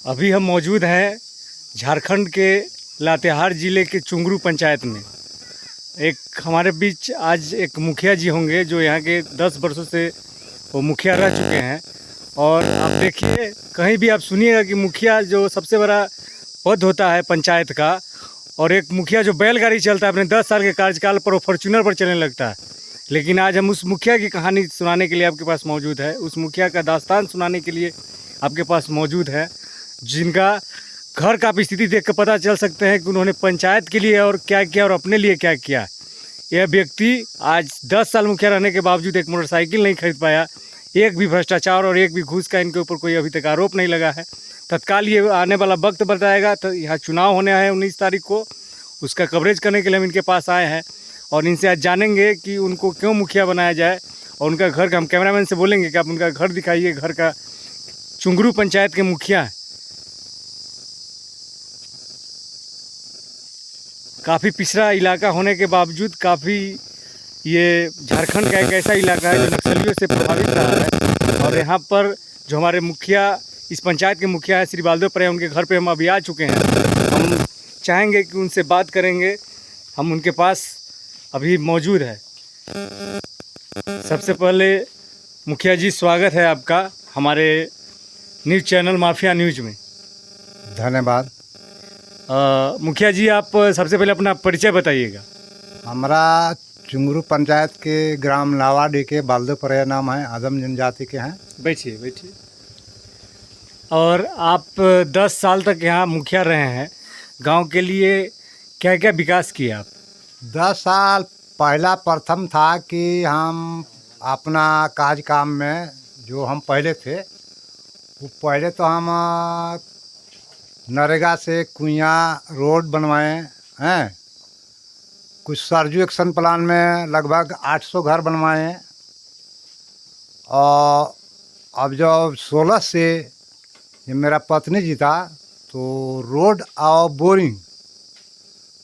अभी हम मौजूद हैं झारखंड के लातेहार ज़िले के चुंगरू पंचायत में। एक हमारे बीच आज एक मुखिया जी होंगे जो यहाँ के 10 वर्षों से वो मुखिया रह चुके हैं। और आप देखिए, कहीं भी आप सुनिएगा कि मुखिया जो सबसे बड़ा पद होता है पंचायत का, और एक मुखिया जो बैलगाड़ी चलता है अपने 10 साल के कार्यकाल पर वो फॉर्च्यूनर पर चलने लगता है। लेकिन आज हम उस मुखिया की कहानी सुनाने के लिए आपके पास मौजूद है, उस मुखिया का दास्तान सुनाने के लिए आपके पास मौजूद है, जिनका घर का भी स्थिति देख कर पता चल सकते हैं कि उन्होंने पंचायत के लिए और क्या किया और अपने लिए क्या किया। यह व्यक्ति आज 10 साल मुखिया रहने के बावजूद एक मोटरसाइकिल नहीं खरीद पाया। एक भी भ्रष्टाचार और एक भी घूस का इनके ऊपर कोई अभी तक आरोप नहीं लगा है। तत्काल ये आने वाला वक्त बताएगा। तो यहाँ चुनाव होने हैं 19 तारीख को, उसका कवरेज करने के लिए हम इनके पास आए हैं और इनसे आज जानेंगे कि उनको क्यों मुखिया बनाया जाए। और उनका घर का हम कैमरामैन से बोलेंगे कि आप उनका घर दिखाइए। घर का चुंगरू पंचायत के मुखिया हैं। काफ़ी पिछड़ा इलाका होने के बावजूद काफ़ी ये झारखंड का एक ऐसा इलाका है जो नक्सलियों से प्रभावित रहा है। और यहाँ पर जो हमारे मुखिया, इस पंचायत के मुखिया है श्री बालदेव परे, उनके घर पे हम अभी आ चुके हैं। हम चाहेंगे कि उनसे बात करेंगे। हम उनके पास अभी मौजूद है। सबसे पहले मुखिया जी, स्वागत है आपका हमारे न्यूज़ चैनल माफिया न्यूज़ में। धन्यवाद। मुखिया जी, आप सबसे पहले अपना परिचय बताइएगा। हमारा चुंगरू पंचायत के ग्राम नावाडी के बालदेव परे नाम है, आदम जनजाति के हैं। बैठिए बैठिए। और आप 10 साल तक यहाँ मुखिया रहे हैं। गांव के लिए क्या क्या विकास किया आप? 10 साल पहला प्रथम था कि हम अपना काज काम में जो हम पहले थे, वो पहले तो हम नरेगा से कुइयाँ रोड बनवाए हैं। कुछ सरजू एक्शन प्लान में लगभग 800 घर बनवाए हैं। और अब जब 16 से ये मेरा पत्नी जी था तो रोड और बोरिंग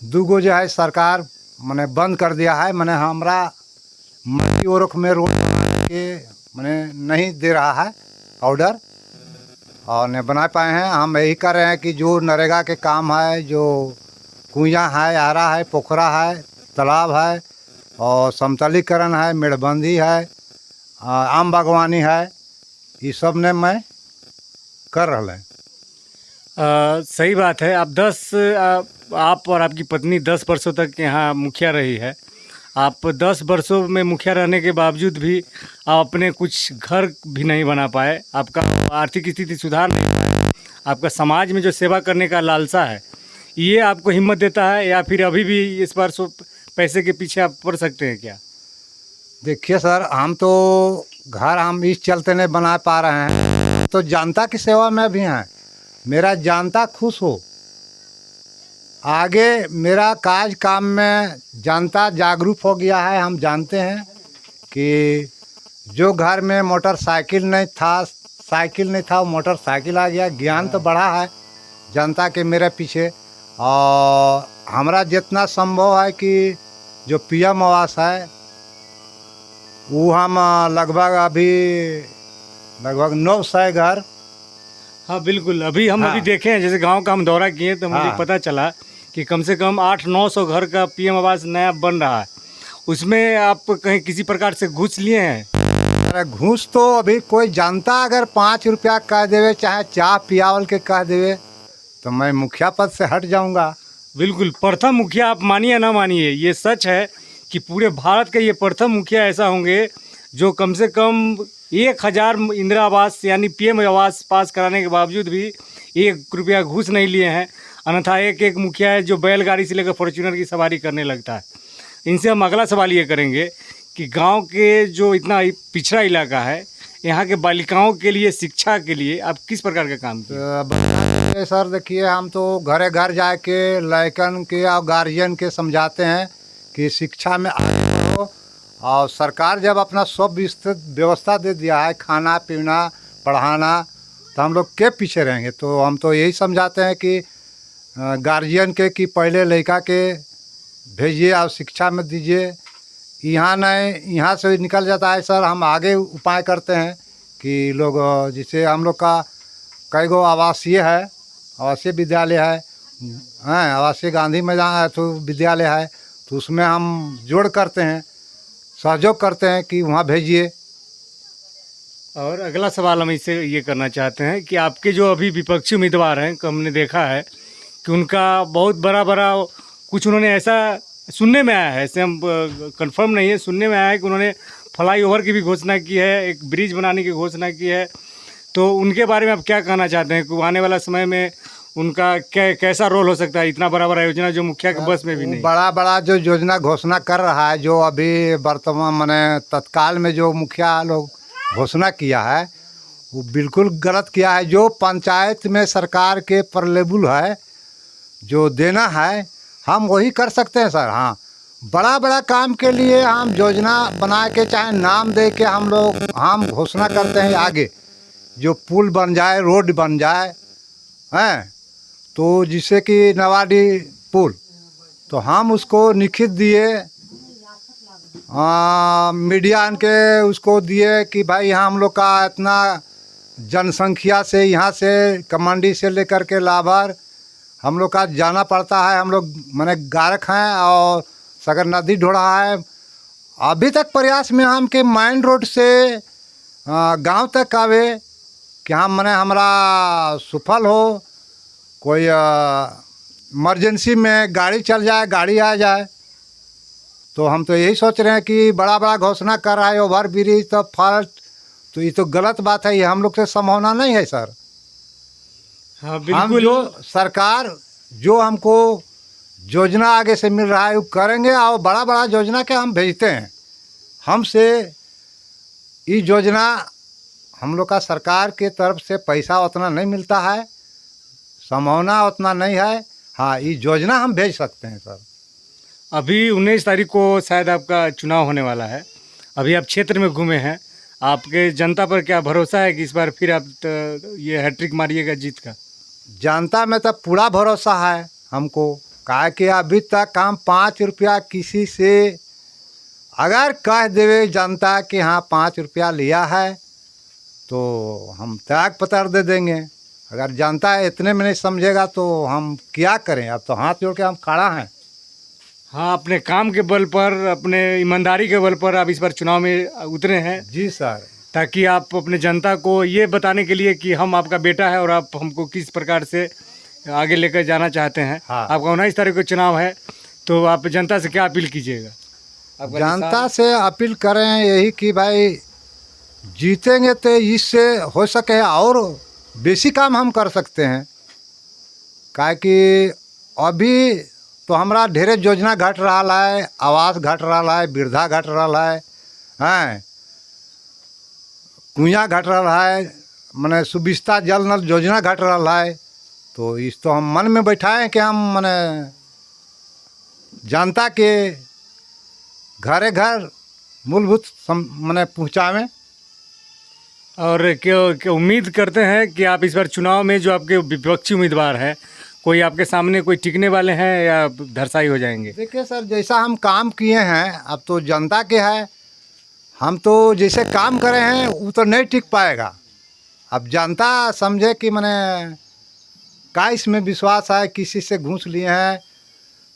दूगो जो है सरकार मैंने बंद कर दिया है। मैंने हमारा मट्टी ओरख में रोड बना के मैंने नहीं दे रहा है ऑर्डर, और नहीं बना पाए हैं। हम यही कर रहे हैं कि जो नरेगा के काम है, जो कुइयाँ है, आरा है, पोखरा है, तालाब है और समतलीकरण है, मेड़बंदी है, आम बागवानी है, ये सब ने मैं कर रहा है। सही बात है। आप और आपकी पत्नी 10 वर्षों तक यहाँ मुखिया रही है। आप 10 वर्षों में मुखिया रहने के बावजूद भी आप अपने कुछ घर भी नहीं बना पाए। आपका आर्थिक स्थिति सुधार नहीं पाए। आपका समाज में जो सेवा करने का लालसा है, ये आपको हिम्मत देता है, या फिर अभी भी इस बार पैसे के पीछे आप पड़ सकते हैं क्या? देखिए सर, हम तो घर हम इस चलते नहीं बना पा रहे हैं, तो जनता की सेवा में भी हैं। मेरा जनता खुश हो, आगे मेरा काज काम में जनता जागरूक हो गया है। हम जानते हैं कि जो घर में मोटरसाइकिल नहीं था, साइकिल नहीं था, वो मोटरसाइकिल आ गया। ज्ञान तो बढ़ा है जनता के मेरे पीछे। और हमारा जितना संभव है कि जो पीएम आवास है वो हम लगभग 900 घर। हाँ बिल्कुल। अभी हम अभी देखे हैं, जैसे गांव का हम दौरा किए तो मुझे पता चला कि कम से कम 800-900 घर का पीएम आवास नया बन रहा है। उसमें आप कहीं किसी प्रकार से घूस लिए हैं? अरे घूस तो अभी कोई जनता अगर 5 रुपया कह देवे, चाहे चाय पियावल के कह देवे, तो मैं मुखिया पद से हट जाऊंगा। बिल्कुल। प्रथम मुखिया, आप मानिए ना मानिए, ये सच है कि पूरे भारत के ये प्रथम मुखिया ऐसा होंगे जो कम से कम 1000 इंदिरा आवास यानी पीएम आवास पास कराने के बावजूद भी 1 रुपया घूस नहीं लिए हैं। अन्यथा एक मुखिया है जो बैलगाड़ी से लेकर फॉर्च्यूनर की सवारी करने लगता है। इनसे हम अगला सवाल ये करेंगे कि गांव के जो इतना पिछड़ा इलाका है, यहाँ के बालिकाओं के लिए शिक्षा के लिए आप किस प्रकार का काम किए? सर देखिए, हम तो घरे घर जाके लड़कन के और गार्जियन के समझाते हैं कि शिक्षा में आगे बढ़ो। और सरकार जब अपना सब विस्तृत व्यवस्था दे दिया है, खाना पीना पढ़ाना, तो हम लोग के पीछे रहेंगे। तो हम तो यही समझाते हैं कि गार्जियन के कि पहले लड़का के भेजिए और शिक्षा में दीजिए। यहाँ नहीं, यहाँ से निकल जाता है सर। हम आगे उपाय करते हैं कि लोग, जिसे हम लोग का कई गो आवासीय है, आवासीय विद्यालय है, हैं आवासीय गांधी मैदान तो विद्यालय है, तो उसमें हम जोड़ करते हैं, सहयोग करते हैं कि वहाँ भेजिए। और अगला सवाल हम इससे ये करना चाहते हैं कि आपके जो अभी विपक्षी उम्मीदवार हैं, हमने देखा है कि उनका बहुत बड़ा बड़ा कुछ उन्होंने ऐसा सुनने में आया है, ऐसे हम कंफर्म नहीं है, सुनने में आया है कि उन्होंने फ्लाईओवर की भी घोषणा की है, एक ब्रिज बनाने की घोषणा की है। तो उनके बारे में आप क्या कहना चाहते हैं कि आने वाला समय में उनका कैसा रोल हो सकता है, इतना बड़ा बड़ा योजना जो मुखिया के बस में भी नहीं? बड़ा बड़ा जो योजना घोषणा कर रहा है, जो अभी वर्तमान माने तत्काल में जो मुखिया लोग घोषणा किया है, वो बिल्कुल गलत किया है। जो पंचायत में सरकार के परलेबुल है, जो देना है, हम वही कर सकते हैं सर। हाँ, बड़ा बड़ा काम के लिए हम योजना बना के चाहे नाम दे के हम घोषणा करते हैं आगे, जो पुल बन जाए, रोड बन जाए, हैं तो जिससे कि नवाडी पुल, तो हम उसको लिखित दिए, मीडिया के उसको दिए कि भाई यहाँ हम लोग का इतना जनसंख्या से, यहाँ से कमांडी से लेकर के लाभर हम लोग का जाना पड़ता है, हम लोग माने गारक हैं और सगर नदी ढोड़ा है। अभी तक प्रयास में हम के मेन रोड से गांव तक आवे कि हम माने हमारा सफल हो, कोई इमरजेंसी में गाड़ी चल जाए, गाड़ी आ जाए। तो हम तो यही सोच रहे हैं कि बड़ा बड़ा घोषणा कर रहा है ओवर ब्रिज, तो फर्स्ट तो ये तो गलत बात है, ये हम लोग से संभावना नहीं है सर। हाँ हम बिल्कुल। जो सरकार जो हमको योजना आगे से मिल रहा है वो करेंगे, और बड़ा बड़ा योजना के हम भेजते हैं। हमसे ये योजना हम लोग का सरकार के तरफ से पैसा उतना नहीं मिलता है, संभावना उतना नहीं है। हाँ, ये योजना हम भेज सकते हैं सर। अभी 19 तारीख को शायद आपका चुनाव होने वाला है, अभी आप क्षेत्र में घूमे हैं, आपके जनता पर क्या भरोसा है कि इस बार फिर आप ये हैट्रिक मारिएगा जीत का? जनता में तो पूरा भरोसा है हमको, काहे कि अभी तक हम 5 रुपया किसी से अगर कह देवे जनता कि हाँ 5 रुपया लिया है, तो हम त्याग पत्र दे देंगे। अगर जनता इतने में नहीं समझेगा तो हम क्या करें? अब तो हाथ जोड़ के हम खड़ा हैं। हाँ, अपने काम के बल पर, अपने ईमानदारी के बल पर आप इस बार चुनाव में उतरे हैं। जी सर। ताकि आप अपने जनता को ये बताने के लिए कि हम आपका बेटा है और आप हमको किस प्रकार से आगे लेकर जाना चाहते हैं। हाँ। आपका 19 तारीख को चुनाव है, तो आप जनता से क्या अपील कीजिएगा? जनता से अपील करें यही कि भाई जीतेंगे तो इससे हो सके और बेसी काम हम कर सकते हैं, काहे कि अभी तो हमारा ढेरे योजना घट रहा है, आवास घट रहा है, वृद्धा घट रहा है, हैं कुइयाँ घट रहा है, मने सुविस्ता जल नल योजना घट रहा है। तो इस तो हम मन में बैठाएं कि हम मने जनता के घरे घर मूलभूत मने पहुँचावें। और क्या उम्मीद करते हैं कि आप इस बार चुनाव में जो आपके विपक्षी उम्मीदवार हैं, कोई आपके सामने कोई टिकने वाले हैं या धरसाई हो जाएंगे? देखिए सर, जैसा हम काम किए हैं अब तो जनता के है, हम तो जैसे काम करे हैं वो तो नहीं टिक पाएगा। अब जनता समझे कि मैंने का इसमें विश्वास है, किसी से घूस लिए हैं,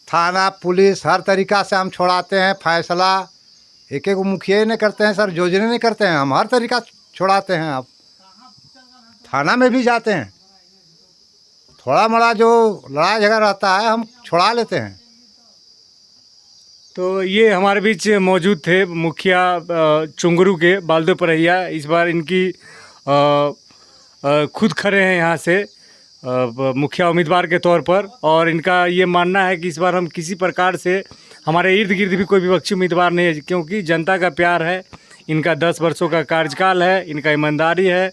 थाना पुलिस हर तरीक़ा से हम छोड़ाते हैं फैसला। एक एक मुखिया नहीं करते हैं सर, योजना नहीं करते हैं, हम हर तरीक़ा छोड़ाते हैं। अब थाना में भी जाते हैं, थोड़ा मोड़ा जो लड़ाई झगड़ा रहता है हम छोड़ा लेते हैं। तो ये हमारे बीच मौजूद थे मुखिया चुंगरू के बालदो परैया। इस बार इनकी खुद खड़े हैं यहाँ से मुखिया उम्मीदवार के तौर पर, और इनका ये मानना है कि इस बार हम किसी प्रकार से, हमारे इर्द गिर्द भी कोई विपक्षी उम्मीदवार नहीं है, क्योंकि जनता का प्यार है, इनका 10 वर्षों का कार्यकाल है, इनका ईमानदारी है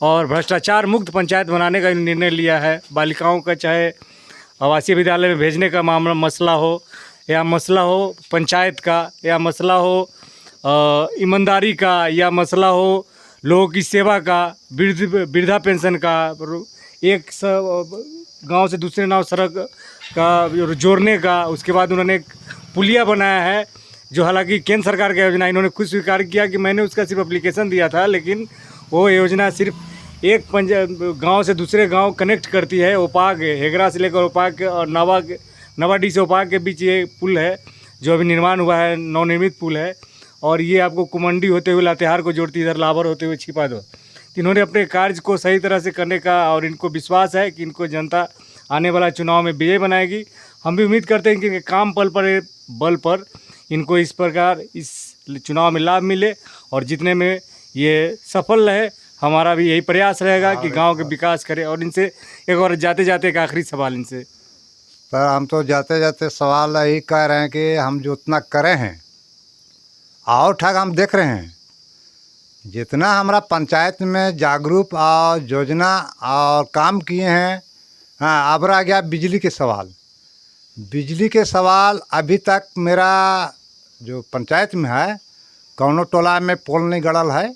और भ्रष्टाचार मुक्त पंचायत बनाने का निर्णय लिया है। बालिकाओं का चाहे आवासीय विद्यालय में भेजने का मामला मसला हो, या मसला हो पंचायत का, या मसला हो ईमानदारी का, या मसला हो लोगों की सेवा का, वृद्धा पेंशन का, एक गांव से दूसरे गांव सड़क का जोड़ने का। उसके बाद उन्होंने एक पुलिया बनाया है, जो हालांकि केंद्र सरकार की योजना, इन्होंने खुद स्वीकार किया कि मैंने उसका सिर्फ एप्लीकेशन दिया था, लेकिन वो योजना सिर्फ एक गांव से दूसरे गांव कनेक्ट करती है। ओपाक हेगरा से लेकर ओपाक और नवाडी से ओपाक के बीच ये पुल है जो अभी निर्माण हुआ है, नवनिर्मित पुल है। और ये आपको कुमंडी होते हुए लातेहार को जोड़ती है, इधर लाभर होते हुए छिपा दो। इन्होंने अपने कार्य को सही तरह से करने का और इनको विश्वास है कि इनको जनता आने वाला चुनाव में विजय बनाएगी। हम भी उम्मीद करते हैं कि इनके काम बल पर इनको इस प्रकार इस चुनाव में लाभ मिले और जितने में ये सफल रहे। हमारा भी यही प्रयास रहेगा कि गांव के विकास करें। और इनसे एक और जाते जाते एक आखिरी सवाल इनसे। सर हम तो जाते जाते सवाल यही कह रहे हैं कि हम जो उतना करे हैं और ठग हम देख रहे हैं, जितना हमारा पंचायत में जागरूक और योजना और काम किए हैं। हाँ, अब रह गया बिजली के सवाल। बिजली के सवाल अभी तक मेरा जो पंचायत में है, कौनो टोला में पोल नहीं गड़ल है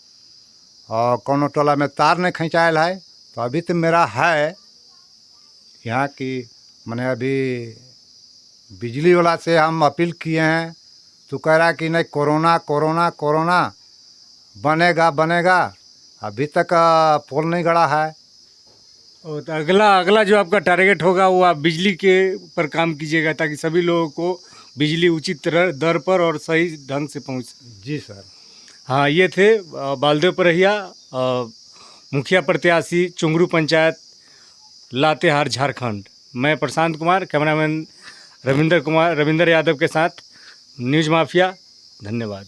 और कौनो टोला में तार नहीं खिंचायल है। तो अभी तो मेरा है यहाँ की मैंने अभी बिजली वाला से हम अपील किए हैं, तो कह रहा कि नहीं कोरोना कोरोना कोरोना बनेगा। अभी तक पोल नहीं गड़ा है। और तो अगला जो आपका टारगेट होगा वो आप बिजली के पर काम कीजिएगा ताकि सभी लोगों को बिजली उचित दर पर और सही ढंग से पहुँच सके। जी सर। हाँ, ये थे बालदेव परहिया, मुखिया प्रत्याशी चुंगरू पंचायत लातेहार झारखंड। मैं प्रशांत कुमार, कैमरामैन रविंदर यादव के साथ न्यूज़ माफिया। धन्यवाद।